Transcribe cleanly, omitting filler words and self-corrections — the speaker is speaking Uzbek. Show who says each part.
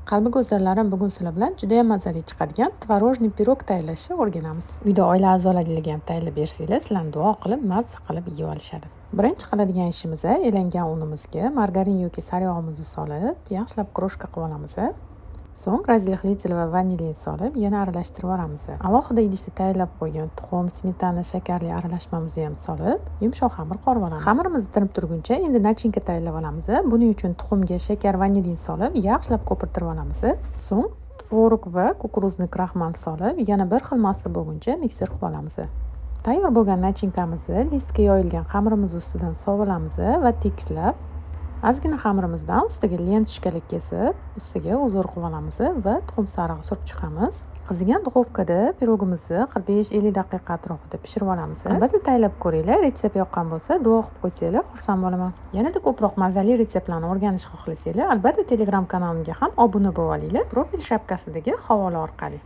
Speaker 1: Qalbi go'zallarim, bugun sizlar bilan juda ham mazali chiqadigan tvorojniy pirog tayyorlashni o'rganamiz. Uyda oila a'zolariga ham tayyorlab bersanglar, sizlarni duo qilib, mazza qilib yeb olishadi. Birinchi qiladigan ishimiz elangan unimizga margarin yoki saryog'imizni solib, yaxshilab krushka qilib olamiz. So'ng razrexlитель va vanilin solib, yana aralashtirib olamiz. Alohida idishda tayyorlab qo'ygan tuxum, smetana, shakarli aralashmamizni ham solib, yumshoq xamir qorib olamiz. Xamirimiz tinib turguncha endi nachinka tayyorlab olamiz. Buning uchun tuxumga shakar, vanilin solib, yaxshilab ko'pirtirib olamiz. So'ng tvorog va kukuruzni kraxmal solib, yana bir xil massa bo'lguncha mikser qilib olamiz. Tayyor bo'lgan nachinkamizni listga yoyilgan xamirimiz ustidan sovulamiz va tekislab, ozgina xamirimizdan ustiga lentishkalik kesib, ustiga uzor qilib olamiz va tuxum sarig'i surib chiqamiz. Qizigan duxovkada pirogimizni 45-50 daqiqa atrofida pishirib olamiz. Albatta tayyorlab ko'ringlar, retsept yoqqan bo'lsa, duo qilib qo'ysanglar, xursand bo'laman. Yanada ko'proq mazali retseptlarni o'rganishni xohlasanglar, albatta Telegram kanalimga ham obuna bo'lib olinglar. Profil shapkasidagi havola orqali.